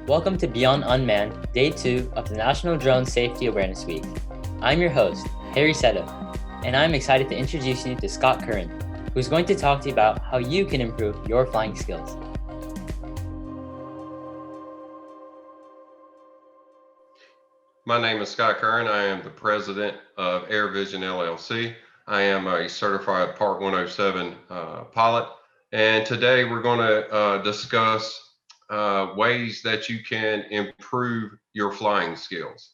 Welcome to Beyond Unmanned, Day 2 of the National Drone Safety Awareness Week. I'm your host, Harry Seto, and I'm excited to introduce you to Scott Currin, who's going to talk to you about how you can improve your flying skills. My name is Scott Currin. I am the president of AirVision LLC. I am a certified Part 107 pilot. And today we're going to discuss ways that you can improve your flying skills.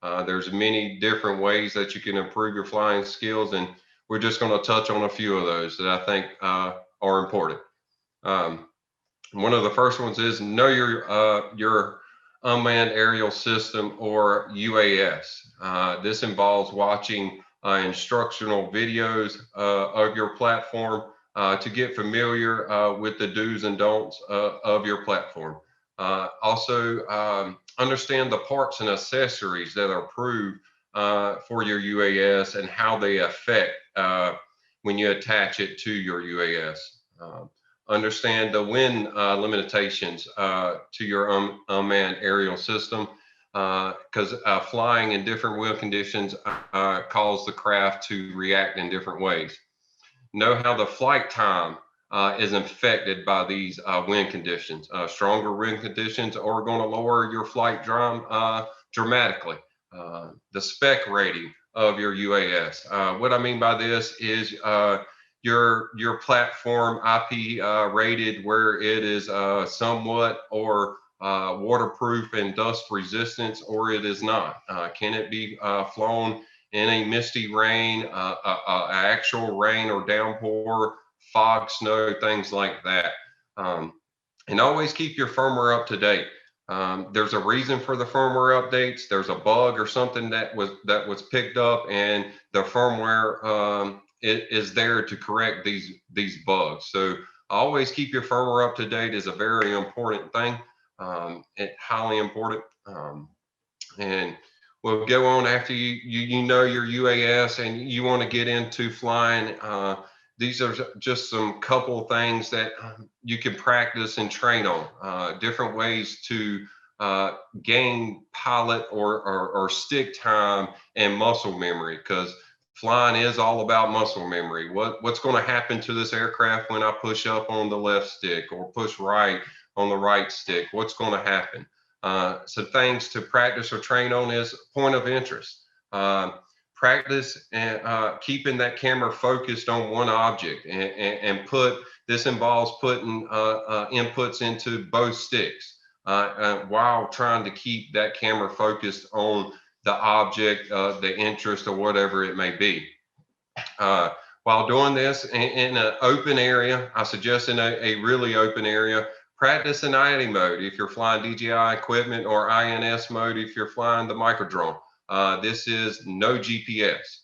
There's many different ways that you can improve your flying skills, and we're just going to touch on a few of those that I think are important. One of the first ones is know your unmanned aerial system, or UAS. This involves watching instructional videos of your platform to get familiar with the do's and don'ts of your platform. Also, understand the parts and accessories that are approved for your UAS and how they affect when you attach it to your UAS. Understand the wind limitations to your unmanned aerial system, because flying in different wind conditions cause the craft to react in different ways. Know how the flight time is affected by these wind conditions. Stronger wind conditions are going to lower your flight time dramatically. The spec rating of your UAS. What I mean by this is your platform IP rated where it is somewhat or waterproof and dust resistance, or it is not. Can it be flown in a misty rain, actual rain or downpour, fog, snow, things like that? And always keep your firmware up to date. There's a reason for the firmware updates. There's a bug or something that was picked up, and the firmware it is there to correct these bugs. So always keep your firmware up to date is a very important thing. It's highly important. And we'll go on after you know your UAS and you want to get into flying. These are just some couple things that you can practice and train on. Different ways to gain pilot or stick time and muscle memory, because flying is all about muscle memory. What's going to happen to this aircraft when I push up on the left stick or push right on the right stick? What's going to happen? So things to practice or train on is point of interest. Practice and keeping that camera focused on one object, and this involves putting inputs into both sticks while trying to keep that camera focused on the object, the interest, or whatever it may be. While doing this in an open area, I suggest in a really open area, practice in Addie Mode if you're flying DJI equipment, or INS mode if you're flying the micro drone. This is no GPS.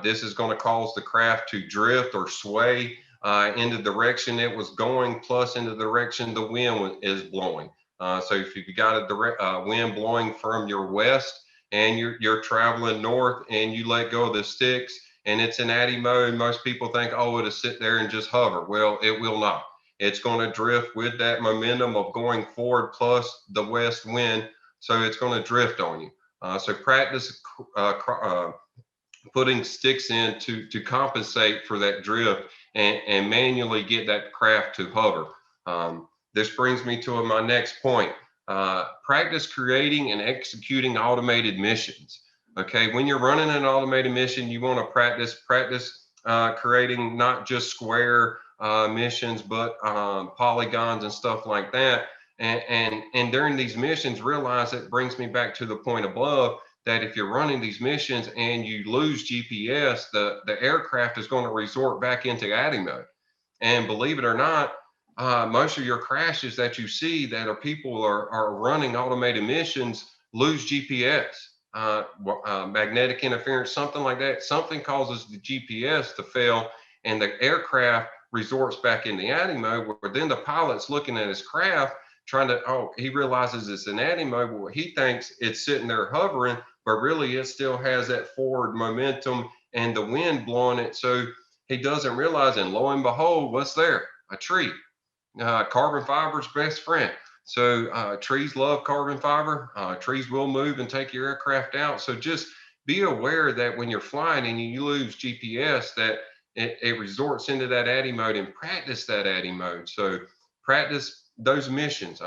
This is going to cause the craft to drift or sway in the direction it was going, plus in the direction the wind is blowing. So if you got a wind blowing from your west, and you're traveling north, and you let go of the sticks and it's in Addie mode, most people think, oh, it'll sit there and just hover. Well, it will not. It's going to drift with that momentum of going forward plus the west wind. So it's going to drift on you. So practice putting sticks in to compensate for that drift, and manually get that craft to hover. This brings me to my next point. Practice creating and executing automated missions. Okay, when you're running an automated mission, you want to practice creating not just square missions, but polygons and stuff like that. And during these missions, realize it brings me back to the point above, that if you're running these missions and you lose GPS, the aircraft is going to resort back into Addie mode. And believe it or not, most of your crashes that you see that are people are running automated missions lose GPS, magnetic interference, something like that. Something causes the GPS to fail, and the aircraft resorts back in the Addie mode, where then the pilot's looking at his craft he realizes it's in Addie mode. Well, he thinks it's sitting there hovering, but really it still has that forward momentum and the wind blowing it. So he doesn't realize, and lo and behold, what's there? A tree. Carbon fiber's best friend. So trees love carbon fiber. Trees will move and take your aircraft out. So just be aware that when you're flying and you lose GPS, that it resorts into that Addie mode, and practice that Addie mode. So practice those missions.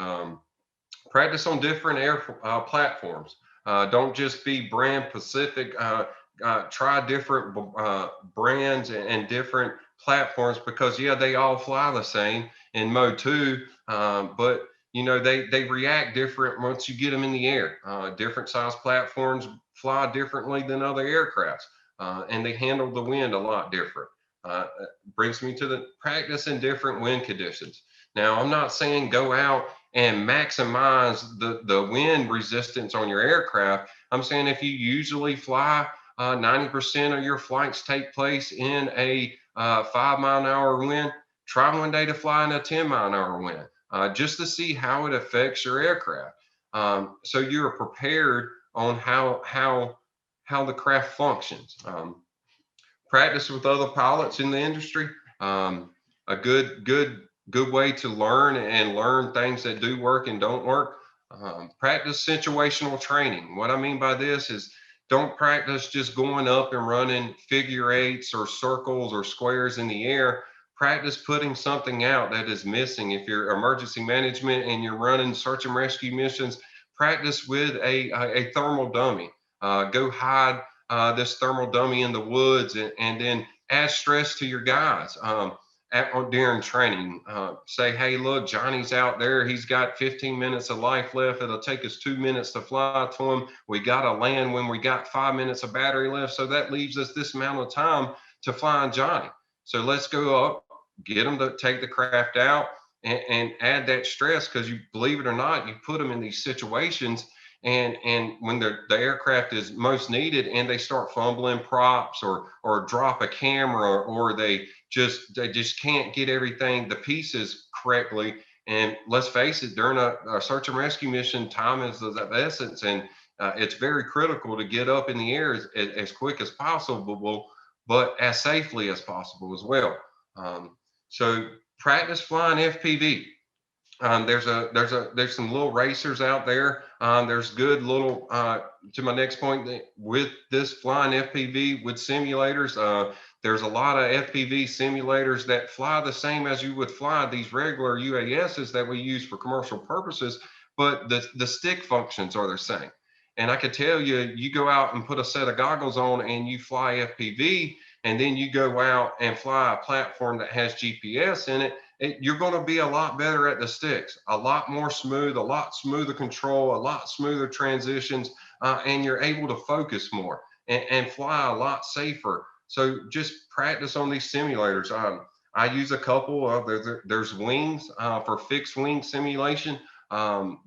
Practice on different air platforms. Don't just be brand specific. Try different brands and different platforms, because yeah, they all fly the same in mode 2, but they react different once you get them in the air. Different size platforms fly differently than other aircrafts, and they handle the wind a lot different. Brings me to the practice in different wind conditions. Now, I'm not saying go out and maximize the wind resistance on your aircraft. I'm saying if you usually fly 90% of your flights take place in a 5-mile-an-hour wind, try one day to fly in a 10-mile-an-hour wind, just to see how it affects your aircraft. So you're prepared on how the craft functions. Practice with other pilots in the industry. A good way to learn things that do work and don't work. Practice situational training. What I mean by this is, don't practice just going up and running figure eights or circles or squares in the air. Practice putting something out that is missing. If you're emergency management and you're running search and rescue missions, practice with a thermal dummy. Go hide this thermal dummy in the woods, and then add stress to your guys. During training, say, hey, look, Johnny's out there. He's got 15 minutes of life left. It'll take us 2 minutes to fly to him. We got to land when we got 5 minutes of battery left. So that leaves us this amount of time to find Johnny. So let's go up, get them to take the craft out, and add that stress, because you believe it or not, you put them in these situations. And when the aircraft is most needed, and they start fumbling props or drop a camera, or they just can't get everything, the pieces correctly. And let's face it, during a search and rescue mission, time is of essence, and it's very critical to get up in the air as quick as possible, but as safely as possible as well. So practice flying FPV. There's some little racers out there. There's good little, to my next point, with this flying FPV with simulators. There's a lot of FPV simulators that fly the same as you would fly these regular UASs that we use for commercial purposes, but the stick functions are the same. And I could tell you, you go out and put a set of goggles on and you fly FPV, and then you go out and fly a platform that has GPS in it, you're going to be a lot better at the sticks, a lot more smooth, a lot smoother control, a lot smoother transitions, and you're able to focus more and fly a lot safer. So just practice on these simulators. I use a couple. There's wings for fixed wing simulation.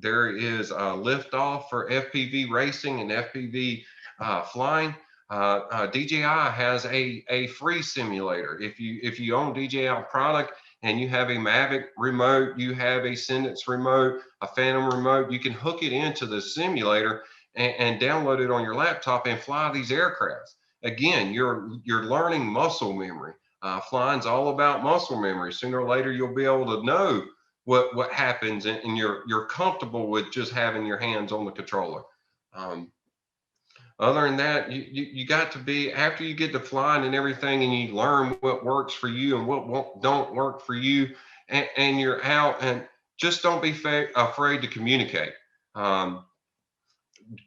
There is liftoff for FPV racing and FPV flying. DJI has a free simulator. If you own DJI product and you have a Mavic remote, you have a Sendence remote, a Phantom remote, you can hook it into the simulator and download it on your laptop and fly these aircrafts. Again, you're learning muscle memory. Flying's all about muscle memory. Sooner or later, you'll be able to know what happens, and you're comfortable with just having your hands on the controller. Other than that, you got to be, after you get to flying and everything, and you learn what works for you and what don't work for you, and you're out, and just don't be afraid to communicate.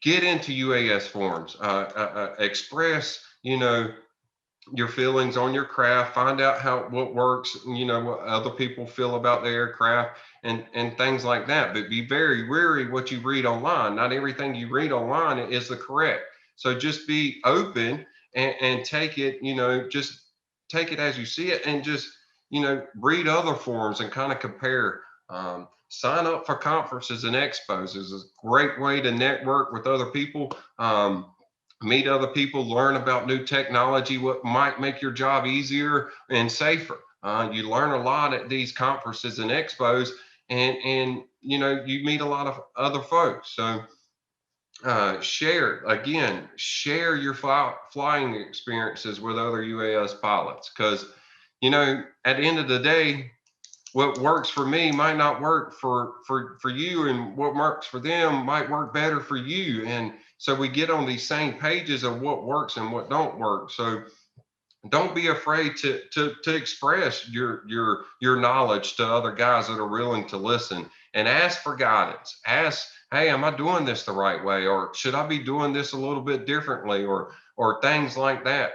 Get into UAS forums, express, your feelings on your craft, find out what works, what other people feel about the aircraft, and things like that. But be very wary what you read online. Not everything you read online is the correct. So just be open and take it, just take it as you see it, and just, read other forums and kind of compare. Sign up for conferences and expos is a great way to network with other people. Meet other people, learn about new technology, what might make your job easier and safer. You learn a lot at these conferences and expos, and you meet a lot of other folks. So share your flying experiences with other UAS pilots, because at the end of the day, what works for me might not work for you, and what works for them might work better for you. And so we get on these same pages of what works and what don't work. So don't be afraid to express your knowledge to other guys that are willing to listen, and ask for guidance. Ask, hey, am I doing this the right way, or should I be doing this a little bit differently, or things like that.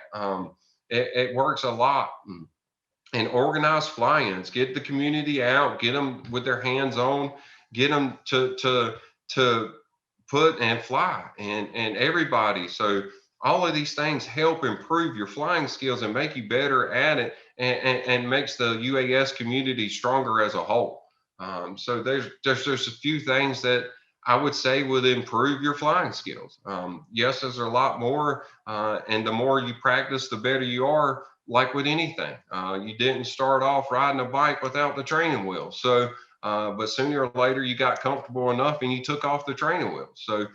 It works a lot. And organize fly-ins, get the community out, get them with their hands on, get them to put and fly, and everybody. So all of these things help improve your flying skills and make you better at it, and makes the UAS community stronger as a whole. So there's a few things that I would say would improve your flying skills. Yes, there's a lot more, and the more you practice, the better you are. Like with anything, you didn't start off riding a bike without the training wheels. So, but sooner or later you got comfortable enough and you took off the training wheels. So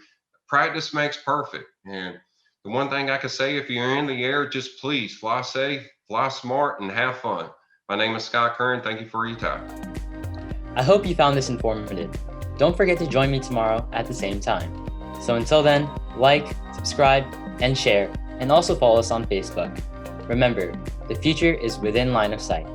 practice makes perfect. And the one thing I can say, if you're in the air, just please fly safe, fly smart, and have fun. My name is Scott Currin. Thank you for your time. I hope you found this informative. Don't forget to join me tomorrow at the same time. So until then, like, subscribe, and share, and also follow us on Facebook. Remember, the future is within line of sight.